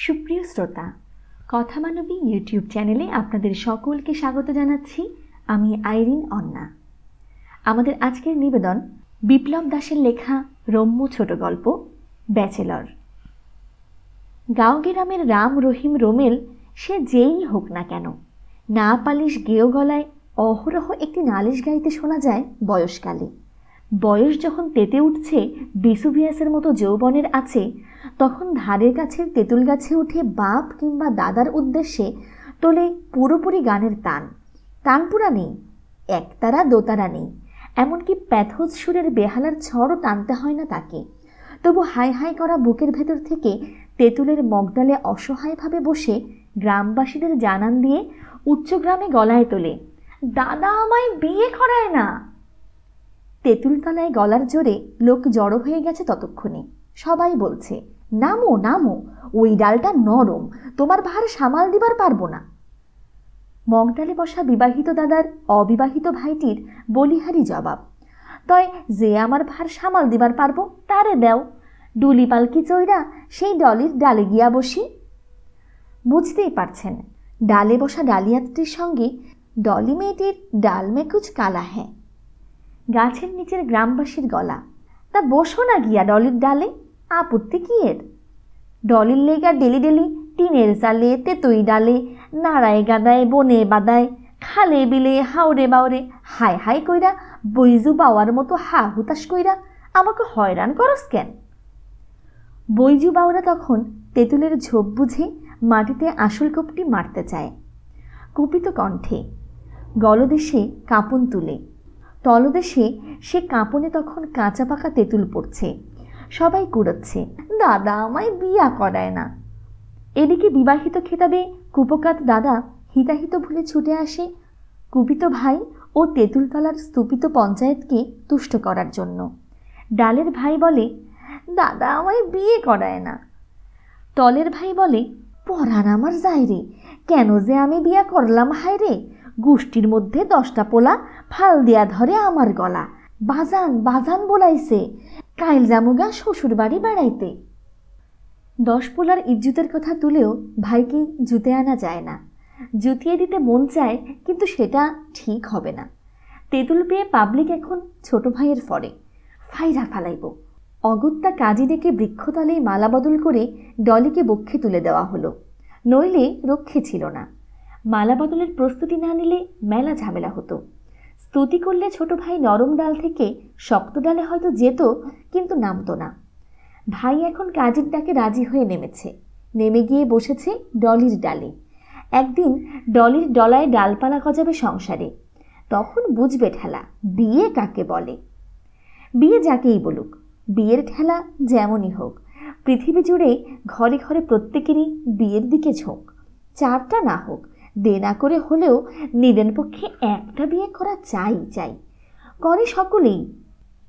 সুপ্রিয় শ্রোতা, কথা মানবী ইউটিউব চ্যানেলে আপনাদের সকলকে স্বাগত জানাচ্ছি। আমি আইরিন অন্না। আমাদের আজকের নিবেদন বিপ্লব দাসের লেখা রম্য ছোট গল্প ব্যাচেলর। গাঁও গ্রামের রাম, রহিম, রোমেল সে যেই হোক না কেন, না পালিশ গেয় গলায় অহরহ একটি নালিশ গাইতে শোনা যায় বয়সকালে। বয়স যখন তেতে উঠছে ভেসুভিয়াসের মতো যৌবনের আছে, তখন ধারের কাছের তেঁতুল গাছে উঠে বাপ কিংবা দাদার উদ্দেশ্যে তোলে পুরোপুরি গানের তানপুরা নেই, একতারা দোতারা নেই, এমনকি প্যাথোজ সুরের বেহালার ছড়ও টানতে হয় না তাকে। তবু হাই হাই করা বুকের ভেতর থেকে তেঁতুলের মগডালে অসহায়ভাবে বসে গ্রামবাসীদের জানান দিয়ে উচ্চগ্রামে গলায় তোলে, দাদা আমায় বিয়ে করায় না। তেঁতুলতলায় গলার জোরে লোক জড়ো হয়ে গেছে ততক্ষণে। সবাই বলছে, নামো নামো, ওই ডালটা নরম, তোমার ভার সামাল দিবার পারবো না। মগডালে বসা বিবাহিত দাদার অবিবাহিত ভাইটির বলিহারি জবাব, তয় যে আমার ভার সামাল দিবার পারবো তারে দেও, ডুলি পালকি চইরা সেই ডলির ডালে গিয়া বসি। বুঝতেই পারছেন, ডালে বসা ডালিয়াত্রীর সঙ্গে ডলি মেয়েটির ডাল মে কুচ কালা হ্যাঁ। গাছের নিচের গ্রামবাসীর গলা, তা বসো না গিয়া ডলির ডালে, আপত্তি কি এর? ডলির লেগা ডেলি ডেলি টিনের চালে, তেতুই ডালে, নাড়ায় গাদায়, বনে বাদায়, খালে বিলে, হাওড়ে বাওড়ে হাই হাই কইরা বৈজু বাওয়ার মতো হা হুতাশ কইরা আমাকে হয়রান করস কেন? বৈজু বাওরা তখন তেঁতুলের ঝোপ বুঝে মাটিতে আসল কোপটি মারতে চায়। কুপিত কণ্ঠে, গলদেশে কাঁপন তুলে, তলদেশে সে কাঁপনে তখন কাঁচা পাকা তেঁতুল পড়ছে। সবাই কুড়োচ্ছে, দাদা আমায় বিয়া করায় না। এদিকে বিবাহিত খেতাবে কুপকাত দাদা হিতাহিত ভুলে ছুটে আসে কুপিত ভাই ও তেঁতুলতলার স্তূপিত পঞ্চায়েতকে তুষ্ট করার জন্য। ডালের ভাই বলে, দাদা আমায় বিয়ে করায় না। তলের ভাই বলে, পরাণ আমার যায় রে, কেন যে আমি বিয়া করলাম হায় রে, গোষ্ঠীর মধ্যে 10টা পোলা ফাল দেয়া ধরে আমার গলা, বাজান বাজান বলাইছে, কাইল জামুগা শ্বশুর বাড়ি বেড়াইতে। 10 পোলার ইজ্জতের কথা তুলেও ভাইকে জুতে আনা যায় না। জুতিয়ে দিতে মন চায়, কিন্তু সেটা ঠিক হবে না। তেঁতুল পেয়ে পাবলিক এখন ছোট ভাইয়ের ফরে ফাইরা ফালাইব। অগত্যা কাজী ডেকে বৃক্ষতলেই মালা বদল করে ডলিকে বক্ষে তুলে দেওয়া হলো, নইলে রক্ষে ছিল না। মালা বদলের প্রস্তুতি না নিলে মেলা ঝামেলা হতো। স্তুতি করলে ছোট ভাই নরম ডাল থেকে শক্ত ডালে হয়তো যেত, কিন্তু নামতো না। ভাই এখন কাজের ডাকে রাজি হয়ে নেমে গিয়ে বসেছে ডলির ডালে। একদিন ডলির ডলায় ডালপালা গজাবে সংসারে, তখন বুঝবে ঠেলা বিয়ে কাকে বলে। বিয়ে যাকেই বলুক, বিয়ের ঠেলা যেমনই হোক, পৃথিবী জুড়ে ঘরে ঘরে প্রত্যেকেরই বিয়ের দিকে ঝোঁক। 4টা না হোক, দেনা করে হলেও নিদেন পক্ষে একটা বিয়ে করা চাই। করে সকলেই,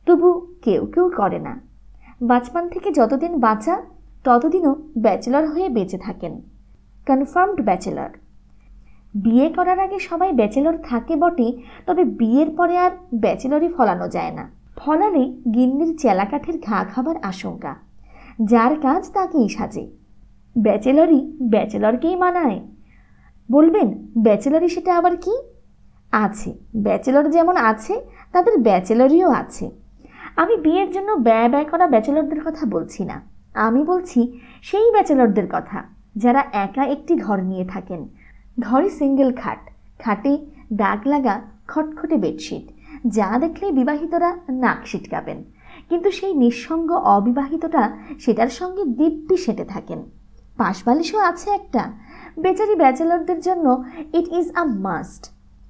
তবু কেউ কেউ করে না। বাচপান থেকে যতদিন বাঁচা ততদিনও ব্যাচেলর হয়ে বেঁচে থাকেন, কনফার্মড ব্যাচেলর। বিয়ে করার আগে সবাই ব্যাচেলর থাকে বটে, তবে বিয়ের পরে আর ব্যাচেলরই ফলানো যায় না। ফলালে গিন্নির চেলা কাঠের ঘা খাবার আশঙ্কা। যার কাজ তাকেই সাজে। ব্যাচেলরই ব্যাচেলরকেই মানায়। বলবেন ব্যাচেলরই সেটা আবার কি? আছে, ব্যাচেলর যেমন আছে তাদের ব্যাচেলরিও আছে। আমি বিয়ের জন্য ব্যয় করা ব্যাচেলরদের কথা বলছি না, আমি বলছি সেই ব্যাচেলরদের কথা যারা একা একটি ঘর নিয়ে থাকেন। ঘরে সিঙ্গেল খাট, খাটে দাগ লাগা খটখটে বেডশিট, যা দেখলেই বিবাহিতরা নাক সিটকাবেন, কিন্তু সেই নিঃসঙ্গ অবিবাহিতটা সেটার সঙ্গে দিব্যি সেটে থাকেন। পাশবালিশও আছে একটা। বেচারি ব্যাচেলরদের জন্য ইট ইজ আ মাস্ট।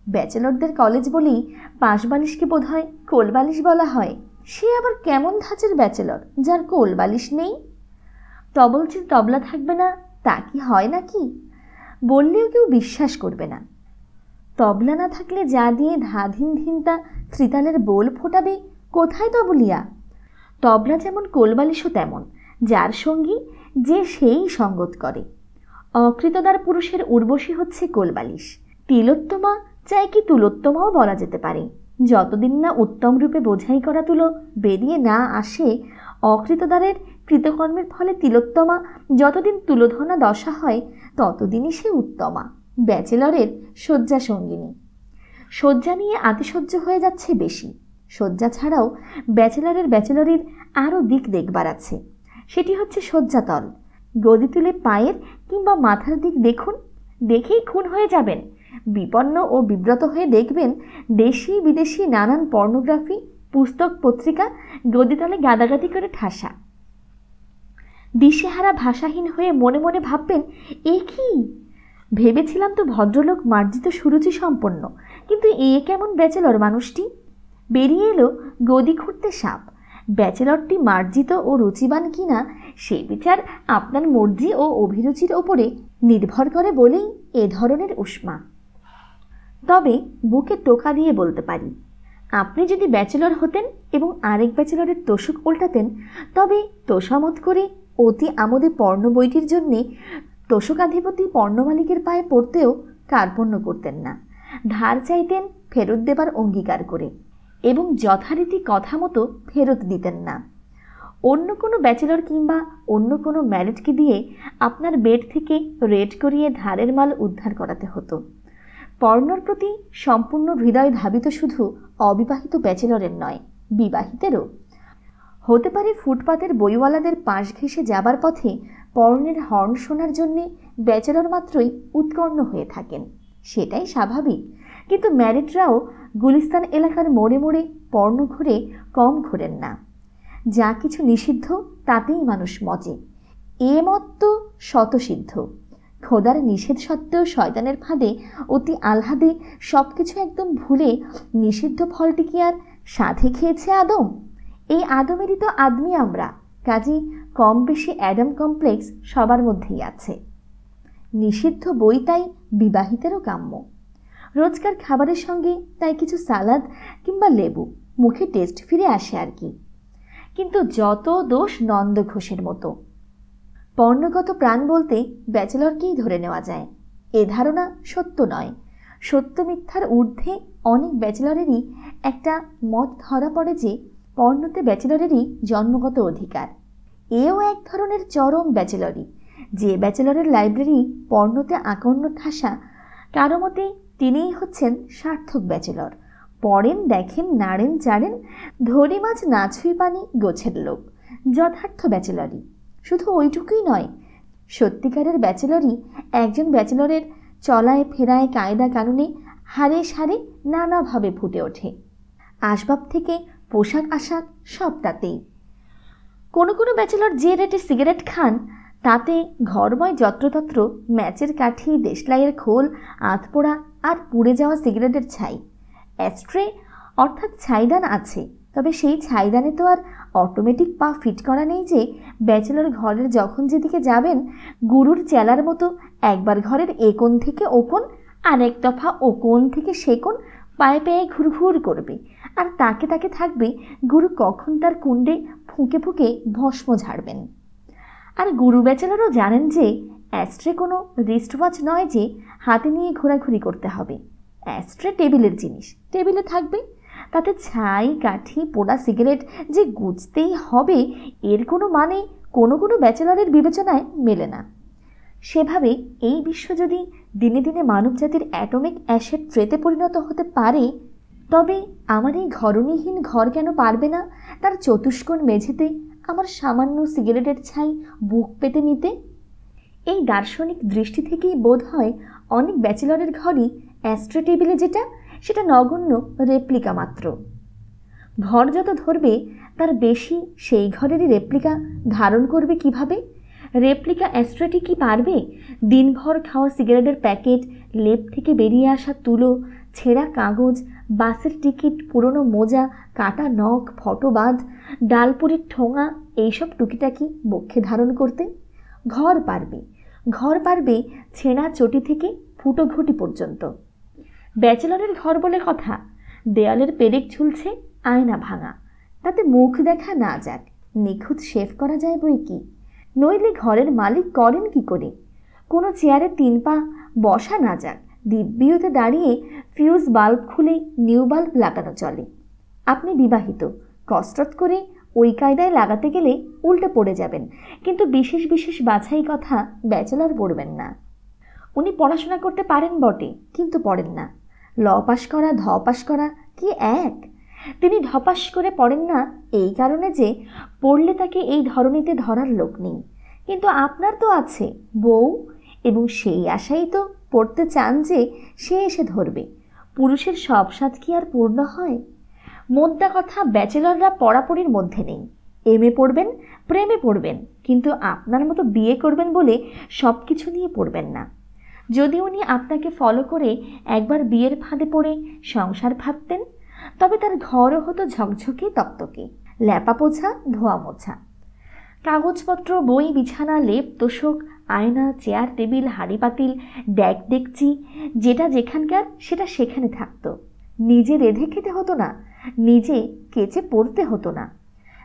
ব্যাচেলরদের কলেজ বলেই পাশবালিশকে বোধহয় কোলবালিশ বলা হয়। সে আবার কেমন ধাঁচের ব্যাচেলর যার কোলবালিশ নেই? তবলচির তবলা থাকবে না তা কি হয় নাকি? বললেও কেউ বিশ্বাস করবে না। তবলা না থাকলে যা দিয়ে ধাধিন ধিনতা ত্রিতালের বোল ফোটাবে, কোথায় তবলিয়া? তবলা যেমন কোলবালিশও তেমন, যার সঙ্গী যে সেই সঙ্গত করে। অকৃতদার পুরুষের উর্বশী হচ্ছে কোলবালিশ। তিলোত্তমা চাই কি তুলোত্তমাও বলা যেতে পারে। যতদিন না উত্তম রূপে বোঝাই করা তুলো বেরিয়ে না আসে, অকৃতদারের কৃতকর্মের ফলে তিলোত্তমা যতদিন তুলোধনা দশা হয় ততদিনই সে উত্তমা, ব্যাচেলরের শয্যা সঙ্গিনী। শয্যা নিয়ে আতিশয্য হয়ে যাচ্ছে বেশি। শয্যা ছাড়াও ব্যাচেলরের আরও দিক দেখবার আছে। সেটি হচ্ছে শয্যাতল। গদি তুলে পায়ের কিংবা মাথার দিক দেখুন, দেখেই খুন হয়ে যাবেন। বিপন্ন ও বিব্রত হয়ে দেখবেন দেশি বিদেশি নানান পর্নোগ্রাফি, পুস্তক পত্রিকা গদিতলে গাদাগাদি করে ঠাসা। দিশেহারা ভাষাহীন হয়ে মনে মনে ভাববেন, এ কি? ভেবেছিলাম তো ভদ্রলোক মার্জিত সুরুচি সম্পন্ন, কিন্তু এ কেমন ব্যাচেলর মানুষটি? বেরিয়ে এলো গদি খুঁড়তে সাপ। ব্যাচেলরটি মার্জিত ও রুচিবান কিনা সে বিচার আপনার মর্জি ও অভিরুচির ওপরে নির্ভর করে বলেই এ ধরনের উষ্মা। তবে বুকে টোকা দিয়ে বলতে পারি, আপনি যদি ব্যাচেলর হতেন এবং আরেক ব্যাচেলরের তোষক উল্টাতেন, তবে তোষামত করে অতি আমোদে পর্ণ বইটির জন্যে তোষকাধিপতি পর্ণমালিকের পায়ে পড়তেও কার্পণ্য করতেন না। ধার চাইতেন ফেরত দেবার অঙ্গীকার করে এবং যথারীতি কথা মতো ফেরত দিতেন না। অন্য কোনো ব্যাচেলর কিংবা অন্য কোনো ম্যারিডকে দিয়ে আপনার বেড থেকে রেড করিয়ে ধারের মাল উদ্ধার করাতে হতো। পর্ণর প্রতি সম্পূর্ণ হৃদয় ধাবিত শুধু অবিবাহিত ব্যাচেলরের নয়, বিবাহিতেরও। হতে পারে ফুটপাতের বইওয়ালাদের পাশ ঘেঁষে যাবার পথে পর্ণের হর্ন শোনার জন্যে ব্যাচেলর মাত্রই উৎকর্ণ হয়ে থাকেন, সেটাই স্বাভাবিক। কিন্তু ম্যারিডরাও গুলিস্তান এলাকার মোড়ে মোড়ে পর্ণ ঘুরে কম ঘোরেন না। যা কিছু নিষিদ্ধ তাতেই মানুষ মজে, এ মত তো শতসিদ্ধ। খোদার নিষেধ সত্ত্বেও শয়তানের ফাঁদে অতি আহ্লাদে সব কিছু একদম ভুলে নিষিদ্ধ ফলটি কি আর সাধে খেয়েছে আদম? এই আদমেরই তো আদমি আমরা, কাজেই কম বেশি অ্যাডাম কমপ্লেক্স সবার মধ্যেই আছে। নিষিদ্ধ বই তাই বিবাহিতেরও কাম্য। রোজকার খাবারের সঙ্গে তাই কিছু সালাদ কিংবা লেবু, মুখে টেস্ট ফিরে আসে আর কি। কিন্তু যত দোষ নন্দ ঘোষের মতো। পর্ণগত প্রাণ বলতে ব্যাচেলরকেই ধরে নেওয়া যায়, এ ধারণা সত্য নয়। সত্য মিথ্যার ঊর্ধ্বে অনেক ব্যাচেলরেরই একটা মত ধরা পড়ে যে পর্ণতে ব্যাচেলরেরই জন্মগত অধিকার। এও এক ধরনের চরম ব্যাচেলরই। যে ব্যাচেলরের লাইব্রেরি পর্ণতে আকর্ণ ঠাসা, কারো মতে তিনিই হচ্ছেন সার্থক ব্যাচেলর। পড়েন, দেখেন, নাড়েন, চাড়েন, ধরি মাছ না ছুঁই পানি গোছের লোক, যথার্থ ব্যাচেলরই। শুধু ওইটুকুই নয়, সত্যিকারের ব্যাচেলরই একজন ব্যাচেলরের চলায় ফেরায় কায়দা কানুনে হারে সারে নানাভাবে ফুটে ওঠে। আসবাব থেকে পোশাক আশাক সবটাতেই। কোনো কোনো ব্যাচেলর যে রেটে সিগারেট খান তাতে ঘরময় যত্রতত্র ম্যাচের কাঠি, দেশলাইয়ের খোল, আধপোড়া আর পুড়ে যাওয়া সিগারেটের ছাই। অ্যাস্ট্রে অর্থাৎ ছাইদান আছে, তবে সেই ছাইদানে তো আর অটোমেটিক পা ফিট করা নেই যে ব্যাচেলর ঘরের যখন যেদিকে যাবেন গুরুর চেলার মতো একবার ঘরের এ কোণ থেকে ও কোণ, আরেক দফা ও কোণ থেকে সে কোণ পায়ে পায়ে ঘুরঘুর করবে, আর তাকে তাকে থাকবে গুরু কখন তার কুণ্ডে ফুঁকে ফুঁকে ভস্ম ঝাড়বেন। আর গুরু ব্যাচেলরও জানেন যে অ্যাস্ট্রে কোনো রিস্ট ওয়াচ নয় যে হাতে নিয়ে ঘোরাঘুরি করতে হবে। অ্যাস্ট্রে টেবিলের জিনিস, টেবিলে থাকবে, তাতে ছাই, কাঠি, পোড়া সিগারেট যে গুজতেই হবে এর কোনো মানে কোনো কোনো ব্যাচেলরের বিবেচনায় মেলে না। সেভাবে এই বিশ্ব যদি দিনে দিনে মানবজাতির অ্যাটমিক অ্যাসেট ট্রেতে পরিণত হতে পারে, তবে আমার এই ঘরণীহীন ঘর কেন পারবে না তার চতুষ্কোণ মেঝেতে আমার সামান্য সিগারেটের ছাই বুক পেতে নিতে? এই দার্শনিক দৃষ্টি থেকেই বোধ হয় অনেক ব্যাচেলরের ঘরই অ্যাস্ট্রে টেবিলে যেটা, সেটা নগণ্য রেপ্লিকা মাত্র। ঘর যত ধরবে তার বেশি সেই ঘরেরই রেপ্লিকা ধারণ করবে কিভাবে? রেপ্লিকা অ্যাস্ট্রেটি কি পারবে দিনভর খাওয়া সিগারেটের প্যাকেট, লেপ থেকে বেরিয়ে আসা তুলো, ছেঁড়া কাগজ, বাসের টিকিট, পুরনো মোজা, কাটা নখ, ফটোবাঁধ, ডালপুরির ঠোঙা, এইসব টুকিটাকি বক্ষে ধারণ করতে? ঘর পারবে, ঘর পারবে ছেঁড়া চটি থেকে ফুটো ঘটি পর্যন্ত। ব্যাচেলরের ঘর বলে কথা, দেয়ালের পেরেক ঝুলছে, আয়না ভাঙা, তাতে মুখ দেখা না যাক, নিখুঁত শেভ করা যায় বই কি, নইলে ঘরের মালিক করেন কি করে? কোনো চেয়ারে 3 পা বসা না যাক, দিব্যিতে দাঁড়িয়ে ফিউজ বাল্ব খুলে নিউ বাল্ব লাগানো চলে। আপনি বিবাহিত, কসরত করে ওই কায়দায় লাগাতে গেলে উল্টে পড়ে যাবেন, কিন্তু বিশেষ বিশেষ বাছাই কথা ব্যাচেলর পড়বেন না। উনি পড়াশোনা করতে পারেন বটে, কিন্তু পড়েন না। ল পাশ করা ধ পাশ করা কি এক? তিনি ধপাস করে পড়েন না এই কারণে যে পড়লে তাকে এই ধরনীতে ধরার লোক নেই, কিন্তু আপনার তো আছে বউ, এবং সেই আশাই তো পড়তে চান যে সে এসে ধরবে। পুরুষের সব স্বাদ কি আর পূর্ণ হয়? মোদ্দা কথা, ব্যাচেলররা পড়াপড়ির মধ্যে নেই। এমএ পড়বেন, প্রেমে পড়বেন, কিন্তু আপনার মতো বিয়ে করবেন বলে সব কিছু নিয়ে পড়বেন না। যদি উনি আপনাকে ফলো করে একবার বিয়ের ফাঁদে পড়ে সংসার ভাবতেন, তবে তার ঘরও হতো ঝকঝকে তকতকে, ল্যাপা পোছা ধোয়া মোছা। কাগজপত্র, বই, বিছানা, লেপ, তোষক, আয়না, চেয়ার, টেবিল, হাঁড়ি পাতিল, ডেক ডেকচি, যেটা যেখানকার সেটা সেখানে থাকতো। নিজে রেঁধে খেতে হতো না, নিজে কেচে পড়তে হতো না।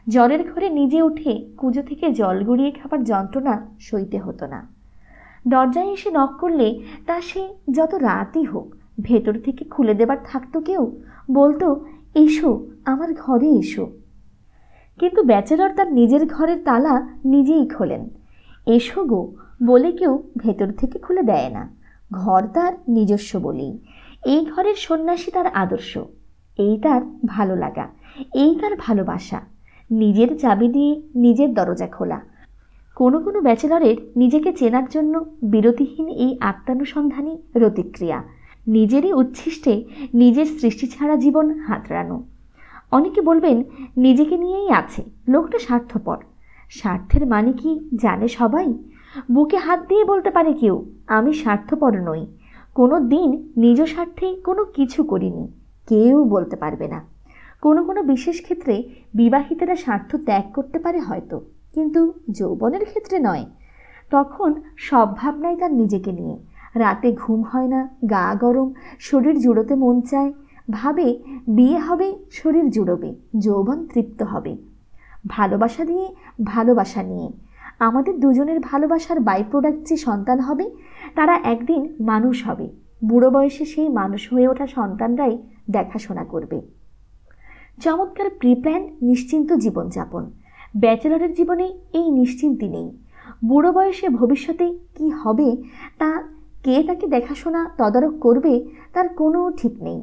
জলের ঘরে নিজে উঠে কুঁজো থেকে জল গড়িয়ে খাবার যন্ত্রণা সইতে হতো না। দরজায় এসে নক করলে তা সে যত রাতই হোক ভেতর থেকে খুলে দেবার থাকতো কেউ, বলতো এসো আমার ঘরে এসো। কিন্তু ব্যাচেলর তার নিজের ঘরের তালা নিজেই খোলেন। এসো গো বলে কেউ ভেতর থেকে খুলে দেয় না। ঘর তার নিজস্ব বলেই। এই ঘরের সন্ন্যাসী তার আদর্শ, এই তার ভালো লাগা, এই তার ভালোবাসা। নিজের চাবি দিয়ে নিজের দরজা খোলা। কোনো কোনো ব্যাচেলরের নিজেকে চেনার জন্য বিরতিহীন এই আত্মানুসন্ধানী রতিক্রিয়া, নিজেরই উচ্ছিষ্টে নিজের সৃষ্টি ছাড়া জীবন হাতড়ানো। অনেকে বলবেন নিজেকে নিয়েই আছে, লোকটা স্বার্থপর। স্বার্থের মানে কি জানে সবাই? বুকে হাত দিয়ে বলতে পারে কেউ, আমি স্বার্থপর নই, কোনো দিন নিজ স্বার্থে কোনো কিছু করিনি। কেউ বলতে পারবে না। কোনো কোনো বিশেষ ক্ষেত্রে বিবাহিতেরা স্বার্থ ত্যাগ করতে পারে হয়তো, কিন্তু যৌবনের ক্ষেত্রে নয়। তখন সব ভাবনাই তার নিজেকে নিয়ে। রাতে ঘুম হয় না, গা গরম, শরীর জুড়োতে মন চায়। ভাবে বিয়ে হবে, শরীর জুড়োবে, যৌবন তৃপ্ত হবে। ভালোবাসা দিয়ে ভালোবাসা নিয়ে আমাদের দুজনের ভালোবাসার বাই প্রোডাক্ট যে সন্তান হবে, তারা একদিন মানুষ হবে। বুড়ো বয়সে সেই মানুষ হয়ে ওঠা সন্তানরাই দেখাশোনা করবে। চমৎকার প্রিপ্ল্যান নিশ্চিন্ত জীবনযাপন। ব্যাচেলরের জীবনে এই নিশ্চিন্তি নেই। বুড়ো বয়সে ভবিষ্যতে কি হবে, তা কে তাকে দেখাশোনা তদারক করবে, তার কোনো ঠিক নেই।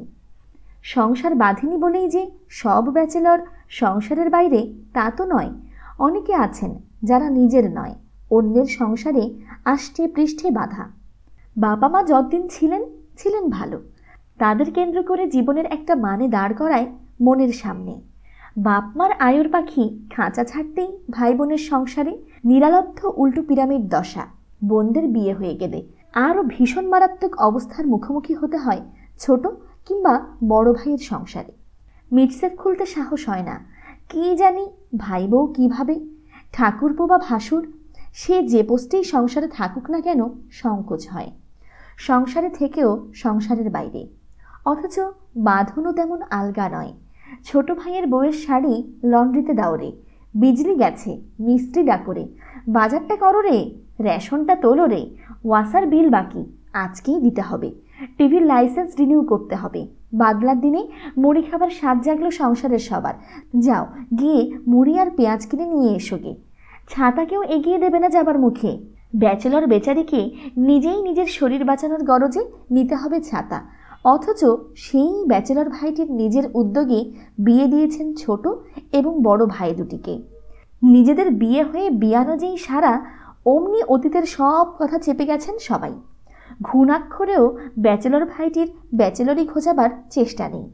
সংসার বাঁধেনি বলেই যে সব ব্যাচেলর সংসারের বাইরে তা তো নয়। অনেকে আছেন যারা নিজের নয়, অন্যের সংসারে আষ্টে পৃষ্ঠে বাঁধা। বাবা মা যতদিন ছিলেন ভালো, তাদের কেন্দ্র করে জীবনের একটা মানে দাঁড় করায় মনের সামনে। বাপ মার আয়ুর পাখি খাঁচা ছাড়তেই ভাই বোনের সংসারে নিরালব্ধ উল্টো পিরামিড দশা। বোনদের বিয়ে হয়ে গেলে আরও ভীষণ মারাত্মক অবস্থার মুখোমুখি হতে হয় ছোট কিংবা বড় ভাইয়ের সংসারে। মিটসেফ খুলতে সাহস হয় না। কি জানি ভাই বউ কীভাবে, ঠাকুরপো বা ভাসুর, সে যে পোস্টেই সংসারে থাকুক না কেন সংকোচ হয়। সংসারে থেকেও সংসারের বাইরে, অথচ বাঁধনও তেমন আলগা নয়। ছোট ভাইয়ের বউয়ের শাড়ি লন্ড্রিতে দাও রে, বিজলি গেছে মিস্ত্রি ডাকো রে, বাজারটা করো রে, রেশনটা তোলো রে, ওয়াসার বিল বাকি আজকেই দিতে হবে, টিভির লাইসেন্স রিনিউ করতে হবে, বাদলার দিনে মুড়ি খাবার স্বাদ জাগলো সংসারের সবার, যাও গিয়ে মুড়ি আর পেঁয়াজ কিনে নিয়ে এসো গে। ছাতাকেও এগিয়ে দেবে না যাবার মুখে। ব্যাচেলর বেচারিকে নিজেই নিজের শরীর বাঁচানোর গরজে নিতে হবে ছাতা, অথচ সেই ব্যাচেলর ভাইটির নিজের উদ্যোগে বিয়ে দিয়েছেন ছোট এবং বড় ভাই দুটিকে। নিজেদের বিয়ে হয়ে বিয়ানো যেই সারা, অমনি অতীতের সব কথা চেপে গেছেন সবাই। ঘুণাক্ষরেও ব্যাচেলর ভাইটির ব্যাচেলরই খোঁজাবার চেষ্টা নেই।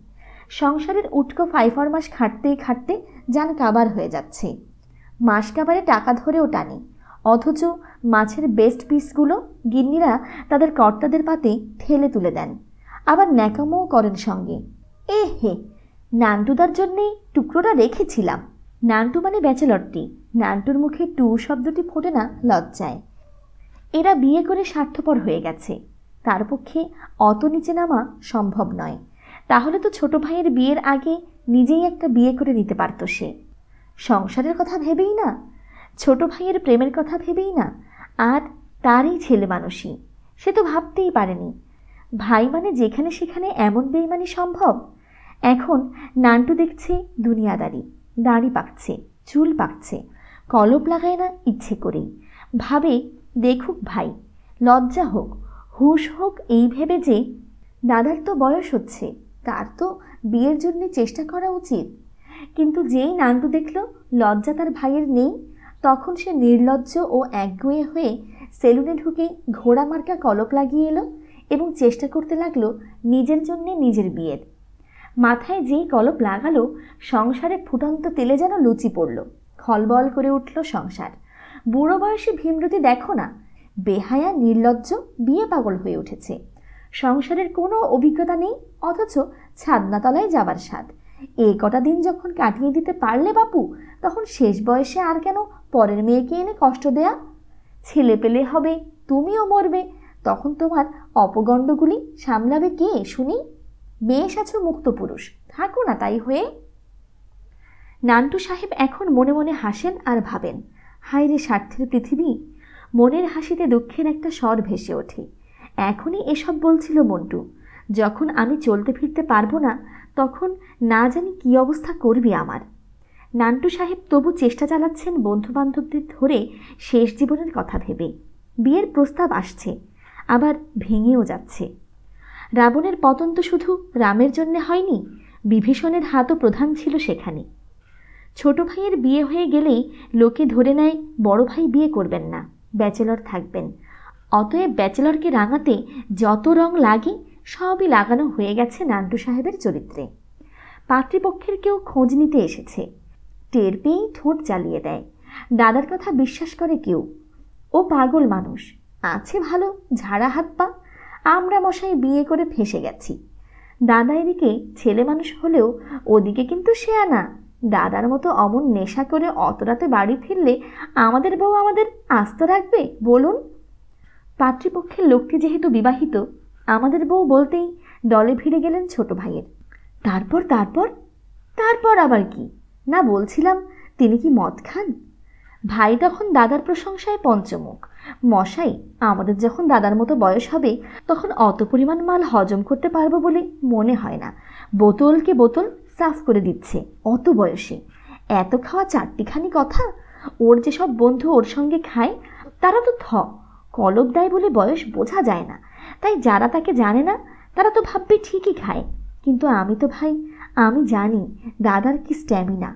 সংসারের উটকো ফাইফরমাস খাটতে খাটতে যান কাবার হয়ে যাচ্ছে। মাস কাবারে টাকা ধরেও টানে, অথচ মাছের বেস্ট পিসগুলো গিন্নিরা তাদের কর্তাদের পাতে ঠেলে তুলে দেন, আবার ন্যাকামোও করেন সঙ্গে। এ হে, নান্টুদার জন্যেই টুকরোটা রেখেছিলাম। নান্টু মানে ব্যাচেলরটি, নান্টুর মুখে টু শব্দটি ফোটে না লজ্জায়। এরা বিয়ে করে স্বার্থপর হয়ে গেছে, তার পক্ষে অত নিচে নামা সম্ভব নয়। তাহলে তো ছোট ভাইয়ের বিয়ের আগে নিজেই একটা বিয়ে করে নিতে পারত সে। সংসারের কথা ভেবেই না, ছোট ভাইয়ের প্রেমের কথা ভেবেই না, আর তারই ছেলে মানুষই, সে তো ভাবতেই পারেনি। ভাই মানে যেখানে সেখানে এমন বেইমানি সম্ভব। এখন নান্টু দেখছে দুনিয়াদারি, দাড়ি পাকছে, চুল পাকছে, কলপ লাগায় না ইচ্ছে করেই। ভাবে দেখুক ভাই, লজ্জা হোক, হুঁশ হোক, এই ভেবে যে দাদার তো বয়স হচ্ছে, তার তো বিয়ের জন্য চেষ্টা করা উচিত। কিন্তু যেই নান্টু দেখল লজ্জা তার ভাইয়ের নেই, তখন সে নির্লজ্জ ও একগুঁয়ে হয়ে সেলুনে ঢুকে ঘোড়া মার্কা কলপ লাগিয়ে এলো এবং চেষ্টা করতে লাগলো নিজের জন্যে নিজের বিয়ের। মাথায় যেই কলপ লাগালো, সংসারে ফুটন্ত তেলে যেন লুচি পড়ল, খলবল করে উঠল সংসার। বুড়ো বয়সী ভীমরতি দেখো না, বেহায়া নির্লজ্জ বিয়ে পাগল হয়ে উঠেছে। সংসারের কোনো অভিজ্ঞতা নেই, অথচ ছাদনাতলায় যাবার স্বাদ। এই কটা দিন যখন কাটিয়ে দিতে পারলে বাপু, তখন শেষ বয়সে আর কেন পরের মেয়েকে এনে কষ্ট দেয়া? ছেলে পেলে হবে, তুমিও মরবে, তখন তোমার অপগণ্ডগুলি সামলাবে কে শুনি? বেশ আছো মুক্ত পুরুষ, থাকো না তাই হয়ে। নান্টু সাহেব এখন মনে মনে হাসেন আর ভাবেন, হায় রে স্বার্থের পৃথিবী। মনের হাসিতে দুঃখের একটা স্বর ভেসে ওঠে। এখনই এসব বলছিল মন্টু, যখন আমি চলতে ফিরতে পারবো না, তখন না জানি কী অবস্থা করবি আমার। নান্টু সাহেব তবু চেষ্টা চালাচ্ছেন বন্ধুবান্ধবদের ধরে শেষ জীবনের কথা ভেবে। বিয়ের প্রস্তাব আসছে, আবার ভেঙেও যাচ্ছে। রাবণের পতন তো শুধু রামের জন্যে হয়নি, বিভীষণের হাতও প্রধান ছিল সেখানে। ছোট ভাইয়ের বিয়ে হয়ে গেলেই লোকে ধরে নেয় বড় ভাই বিয়ে করবেন না, ব্যাচেলর থাকবেন। অতএব ব্যাচেলরকে রাঙাতে যত রং লাগে সবই লাগানো হয়ে গেছে নান্টু সাহেবের চরিত্রে। পাত্রীপক্ষের কেউ খোঁজ নিতে এসেছে, টের পেয়েই ঠোঁট জ্বালিয়ে দেয়। দাদার কথা বিশ্বাস করে কেউ, ও পাগল মানুষ, আছে ভালো ঝাড়া হাত পা, আমরা মশাই বিয়ে করে ফেঁসে গেছি। দাদা এদিকে ছেলে মানুষ হলেও ওদিকে কিন্তু শেয়ানা। দাদার মতো অমন নেশা করে অত রাতে বাড়ি ফিরলে আমাদের বউ আমাদের আস্ত রাখবে বলুন? পাত্রীপক্ষের লোকটি যেহেতু বিবাহিত, আমাদের বউ বলতেই দলে ভিড়ে গেলেন ছোট ভাইয়ের। তারপর তারপর তারপর আবার কি না, বলছিলাম তিনি কি মদ খান? ভাই তখন দাদার প্রশংসায় পঞ্চমুখ। মশাই, আমাদের যখন দাদার মতো বয়স হবে, তখন অত পরিমাণ মাল হজম করতে পারবো বলে মনে হয় না। বোতলকে বোতল সাফ করে দিচ্ছে অত বয়সে। এত খাওয়া চারটিখানি কথা। ওর যেসব বন্ধু ওর সঙ্গে খায়, তারা তো কলপ দেয় বলে বয়স বোঝা যায় না, তাই যারা তাকে জানে না তারা তো ভাববে ঠিকই খায়। কিন্তু আমি তো ভাই, আমি জানি দাদার কি স্ট্যামিনা।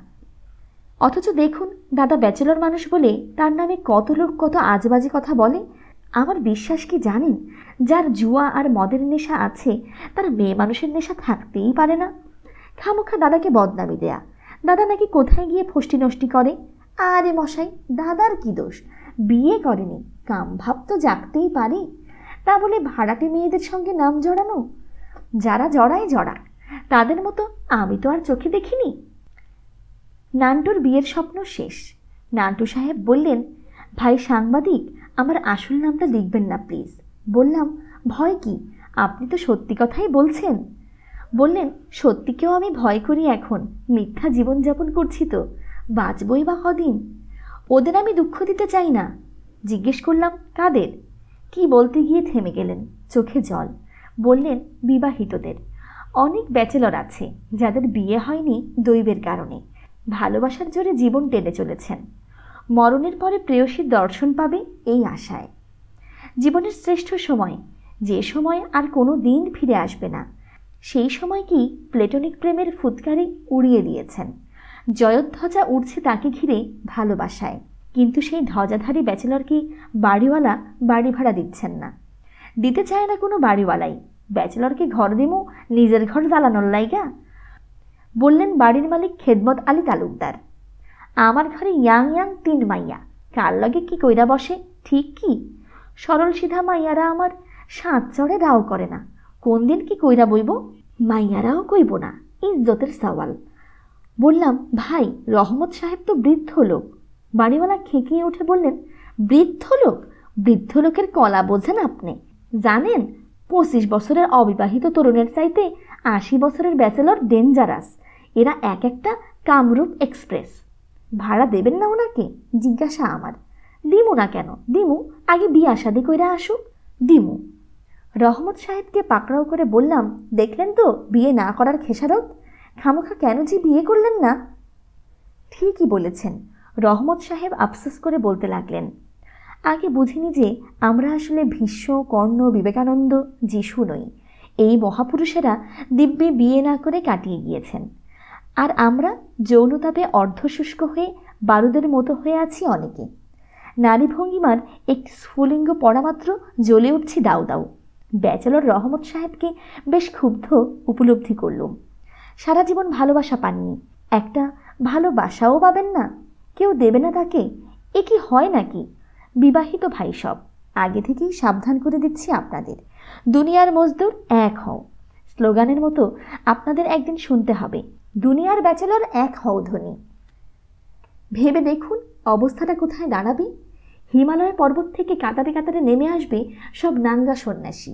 অথচ দেখুন, দাদা ব্যাচেলর মানুষ বলে তার নামে কত লোক কত আজবাজি কথা বলে। আমার বিশ্বাস কি জানেন, যার জুয়া আর মদের নেশা আছে, তার মেয়ে মানুষের নেশা থাকতেই পারে না। খামোখা দাদাকে বদনামি দেয়া, দাদা নাকি কোথায় গিয়ে ফষ্টি নষ্টি করে। আরে মশাই, দাদার কি দোষ? বিয়ে করেনি, কাম ভাব তো জাগতেই পারে। তা বলে ভাড়াটে মেয়েদের সঙ্গে নাম জড়ানো? যারা জড়ায় জড়াক, তাদের মতো আমি তো আর চোখে দেখিনি। নান্টুর বিয়ের স্বপ্ন শেষ। নান্টু সাহেব বললেন, ভাই সাংবাদিক, আমার আসল নামটা লিখবেন না প্লিজ। বললাম, ভয় কি? আপনি তো সত্যি কথাই বলছেন। বললেন, সত্যিকেও আমি ভয় করি এখন, মিথ্যা জীবনযাপন করছি তো, বাঁচবই বা কদিন। ওদের আমি দুঃখ দিতে চাই না। জিজ্ঞেস করলাম, কাদের? কি বলতে গিয়ে থেমে গেলেন, চোখে জল। বললেন, বিবাহিতদের। অনেক ব্যাচেলর আছে যাদের বিয়ে হয়নি দৈবের কারণে, ভালোবাসার জোরে জীবন টেনে চলেছেন। মরণের পরে প্রেয়সীর দর্শন পাবে এই আশায়। জীবনের শ্রেষ্ঠ সময়, যে সময় আর কোনো দিন ফিরে আসবে না, সেই সময় কি প্লেটনিক প্রেমের ফুৎকারে উড়িয়ে দিয়েছেন। জয়ধ্বজা উড়ছে তাকে ঘিরে ভালোবাসায়, কিন্তু সেই ধ্বজাধারী ব্যাচেলরকে বাড়িওয়ালা বাড়ি ভাড়া দিচ্ছেন না, দিতে চায় না কোনো বাড়িওয়ালাই। ব্যাচেলরকে ঘর দিমু, নিজের ঘর জ্বালানোর লাইগা। বললেন বাড়ির মালিক খেদমত আলী তালুকদার, আমার ঘরে ইয়াং ইয়াং 3 মাইয়া, কার লগে কি কইরা বসে ঠিক কি? সরল সিধা মাইয়ারা আমার সাঁত চড়ে রাও করে না, কোন দিন কি কইরা বইব? মাইয়ারাও কইব না, ইজ্জতের সওয়াল। বললাম, ভাই রহমত সাহেব তো বৃদ্ধ লোক। বাড়িওয়ালা খেকিয়ে উঠে বললেন, বৃদ্ধ লোক? বৃদ্ধ লোকের কলা বোঝেন আপনি? জানেন 25 বছরের অবিবাহিত তরুণের চাইতে 80 বছরের ব্যাচেলর ডেঞ্জারাস। এরা এক একটা কামরূপ এক্সপ্রেস। ভাড়া দেবেন না ওনাকে? জিজ্ঞাসা আমার। দিমু না কেন? দিমু, আগে বিয়া শাদি কইরা আসুক, দিমু। রহমত সাহেবকে পাকড়াও করে বললাম, দেখলেন তো বিয়ে না করার খেসারত, খামোখা কেন যে বিয়ে করলেন না? ঠিকই বলেছেন, রহমত সাহেব আফসোস করে বলতে লাগলেন। আগে বুঝিনি যে আমরা আসলে ভীষ্ম, কর্ণ, বিবেকানন্দ, যিশু নই। এই মহাপুরুষেরা দিব্যে বিয়ে না করে কাটিয়ে গিয়েছেন, আর আমরা যৌনতাপে অর্ধশুষ্ক হয়ে বারুদের মতো হয়ে আছি অনেকে। নারী ভঙ্গিমার একটি স্ফুলিঙ্গ পড়া মাত্র জ্বলে উঠছি দাউ দাউ। ব্যাচেলর রহমত সাহেবকে বেশ ক্ষুব্ধ উপলব্ধি করলুম। সারা জীবন ভালোবাসা পাননি, একটা ভালোবাসাও পাবেন না, কেউ দেবে না তাকে। এ কি হয় নাকি? বিবাহিত ভাই সব, আগে থেকেই সাবধান করে দিচ্ছি আপনাদের। দুনিয়ার মজদুর এক হও স্লোগানের মতো আপনাদের একদিন শুনতে হবে, দুনিয়ার ব্যাচেলর এক হও ধ্বনি। ভেবে দেখুন অবস্থাটা কোথায় দাঁড়াবে। হিমালয় পর্বত থেকে কাতারে কাতারে নেমে আসবে সব নাঙ্গা সন্ন্যাসী।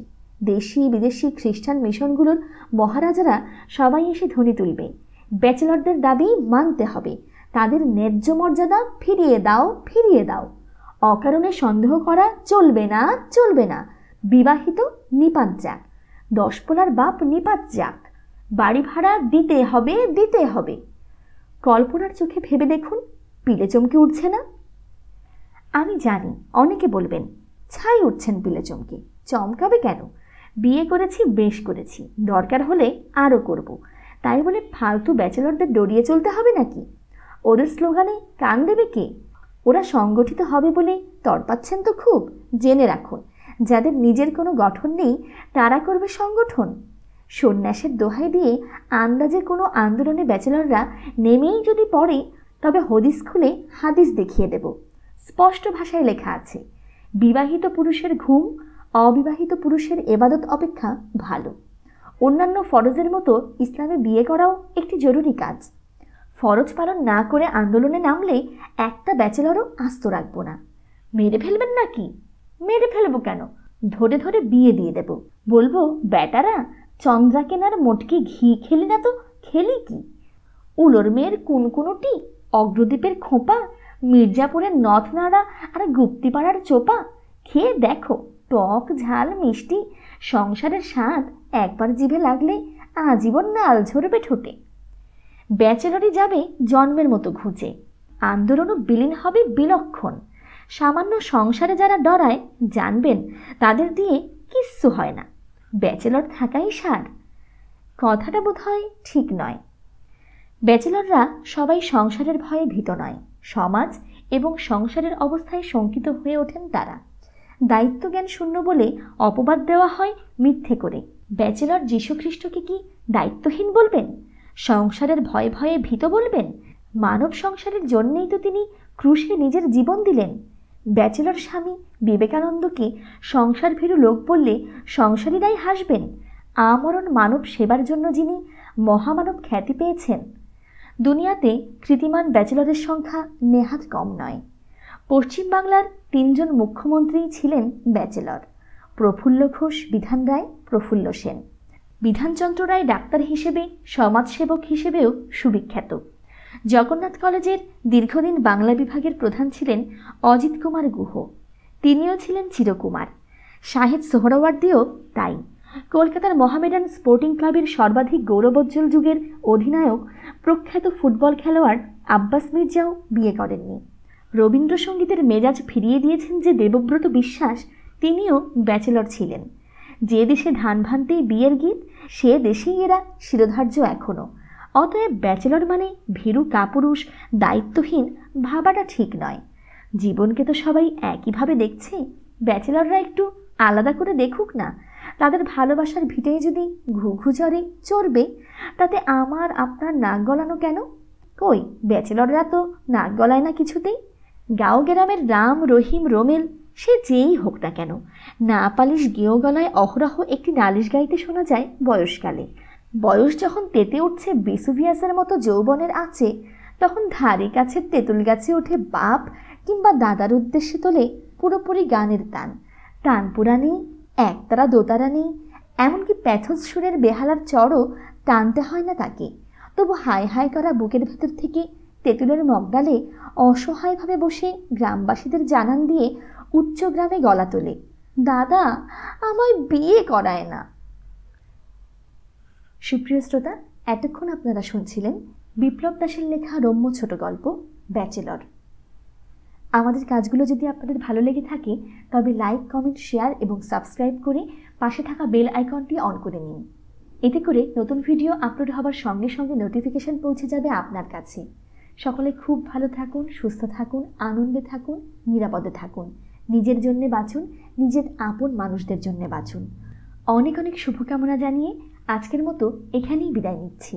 দেশি বিদেশি খ্রিস্টান মিশনগুলোর মহারাজারা সবাই এসে ধ্বনি তুলবে, ব্যাচেলরদের দাবি মানতে হবে, তাদের ন্যায্য মর্যাদা ফিরিয়ে দাও, ফিরিয়ে দাও। অকারণে সন্দেহ করা চলবে না, চলবে না। বিবাহিত নিপাত যাক, 10 পোলার বাপ নিপাত যাক, বাড়ি ভাড়া দিতে হবে, দিতে হবে। কল্পনার চোখে ভেবে দেখুন, পিলে চমকে উঠছে না? আমি জানি অনেকে বলবেন, ছাই উঠছেন পিলে চমকে, চমকাবে কেন? বিয়ে করেছি, বেশ করেছি, দরকার হলে আরও করব, তাই বলে ফালতু ব্যাচেলরদের ডরিয়ে চলতে হবে নাকি? ওদের স্লোগানে কান দেবে কে? ওরা সংগঠিত হবে বলে তড়পাচ্ছেন তো খুব। জেনে রাখুন, যাদের নিজের কোনো গঠন নেই তারা করবে সংগঠন। সন্ন্যাসের দোহাই দিয়ে আন্দাজে কোনো আন্দোলনে ব্যাচেলররা নেমেই যদি পড়ে, তবে হদিস খুলে হাদিস দেখিয়ে দেব। স্পষ্ট ভাষায় লেখা আছে, বিবাহিত পুরুষের ঘুম অবিবাহিত পুরুষের এবাদত অপেক্ষা ভালো। অন্যান্য ফরজের মতো ইসলামে বিয়ে করাও একটি জরুরি কাজ। ফরজ পালন না করে আন্দোলনে নামলে একটা ব্যাচেলরও আস্ত রাখবো না। মেরে ফেলবেন নাকি? মেরে ফেলবো কেন, ধরে ধরে বিয়ে দিয়ে দেব। বলবো, বেটারা চন্দ্রা কেনার মোটকে ঘি খেলি না তো খেলি কি? উলোর মেয়ের কুনকুনুটি, অগ্রদ্বীপের খোঁপা, মির্জাপুরের নথনাড়া আর গুপ্তিপাড়ার চোপা খেয়ে দেখো, টক ঝাল মিষ্টি সংসারের স্বাদ একবার জিভে লাগলে আজীবন নাল ঝরবে ঠোঁটে। ব্যাচেলরই যাবে জন্মের মতো ঘুচে, আন্দোলনও বিলীন হবে বিলক্ষণ। সামান্য সংসারে যারা ডরায়, জানবেন তাদের দিয়ে কিচ্ছু হয় না। ব্যাচেলর থাকাই সার। কথাটা বোধহয় ঠিক নয়। ব্যাচেলররা সবাই সংসারের ভয়ে ভীত নয়, সমাজ এবং সংসারের অবস্থায় শঙ্কিত হয়ে ওঠেন তারা। দায়িত্বজ্ঞান শূন্য বলে অপবাদ দেওয়া হয় মিথ্যে করে। ব্যাচেলর যীশুখ্রিস্টকে কি দায়িত্বহীন বলবেন? সংসারের ভয়ে ভয়ে ভীত বলবেন? মানব সংসারের জন্যেই তো তিনি ক্রুশে নিজের জীবন দিলেন। ব্যাচেলর স্বামী বিবেকানন্দকে সংসার ভীরু লোক বললে সংসারীরাই হাসবেন। আমরণ মানব সেবার জন্য যিনি মহামানব খ্যাতি পেয়েছেন। দুনিয়াতে কৃতিমান ব্যাচেলরের সংখ্যা নেহাত কম নয়। পশ্চিমবাংলার 3 জন মুখ্যমন্ত্রী ছিলেন ব্যাচেলর: প্রফুল্ল ঘোষ বিধান রায়, প্রফুল্ল সেন। বিধানচন্দ্র রায় ডাক্তার হিসেবে, সমাজসেবক হিসেবেও সুবিখ্যাত। জগন্নাথ কলেজের দীর্ঘদিন বাংলা বিভাগের প্রধান ছিলেন অজিত কুমার গুহ, তিনিও ছিলেন চিরকুমার। শাহেদ সোহরাওয়ার্দীও তাই। কলকাতার মোহামেডান স্পোর্টিং ক্লাবের সর্বাধিক গৌরবোজ্জ্বল যুগের অধিনায়ক প্রখ্যাত ফুটবল খেলোয়াড় আব্বাস মির্জাও বিয়ে করেননি। রবীন্দ্রসঙ্গীতের মেজাজ ফিরিয়ে দিয়েছেন যে দেবব্রত বিশ্বাস, তিনিও ব্যাচেলর ছিলেন। যে দেশে ধান ভানতেই বিয়ের গীত, সে দেশেই এরা শিরোধার্য এখনও। অতএব ব্যাচেলর মানে ভীরু কাপুরুষ, দায়িত্বহীন ভাবাটা ঠিক নয়। জীবনকে তো সবাই একইভাবে দেখছে, ব্যাচেলররা একটু আলাদা করে দেখুক না। তাদের ভালোবাসার ভিটেই যদি ঘুঘু চড়ে চড়বে, তাতে আমার আপনার নাক গলানো কেন? কই, ব্যাচেলররা তো নাক গলায় না কিছুতেই। গাঁও গ্রামের রাম, রহিম, রোমেল সে যেই হোক না কেন, না পালিশ গেঁয়ো গলায় অহরহ একটি নালিশ গাইতে শোনা যায় বয়সকালে। বয়স যখন তেতে উঠছে ভেসুভিয়াসের মতো যৌবনের আঁচে, তখন ধারে কাছের তেঁতুল গাছে ওঠে বাপ কিংবা দাদার উদ্দেশ্যে তোলে পুরোপুরি গানের টান। টানপুরা নেই, একতারা দোতারা নেই, এমনকি প্যাথস সুরের বেহালার চড়ও টানতে হয় না তাকে। তবু হাই হাই করা বুকের ভেতর থেকে তেঁতুলের মগডালে অসহায়ভাবে বসে গ্রামবাসীদের জানান দিয়ে উচ্চ গ্রামে গলা তোলে, দাদা আমায় বিয়ে করায় না। সুপ্রিয় শ্রোতা, এতক্ষণ আপনারা শুনছিলেন বিপ্লব দাশের লেখা রম্য ছোট গল্প ব্যাচেলর। আমাদের কাজগুলো যদি আপনাদের ভালো লেগে থাকে তবে লাইক, কমেন্ট, শেয়ার এবং সাবস্ক্রাইব করে পাশে থাকা বেল আইকনটি অন করে নিন। এতে করে নতুন ভিডিও আপলোড হবার সঙ্গে সঙ্গে নোটিফিকেশন পৌঁছে যাবে আপনার কাছে। সকলে খুব ভালো থাকুন, সুস্থ থাকুন, আনন্দে থাকুন, নিরাপদে থাকুন। নিজের জন্যে বাঁচুন, নিজের আপন মানুষদের জন্যে বাঁচুন। অনেক অনেক শুভকামনা জানিয়ে আজকের মতো এখানেই বিদায় নিচ্ছি।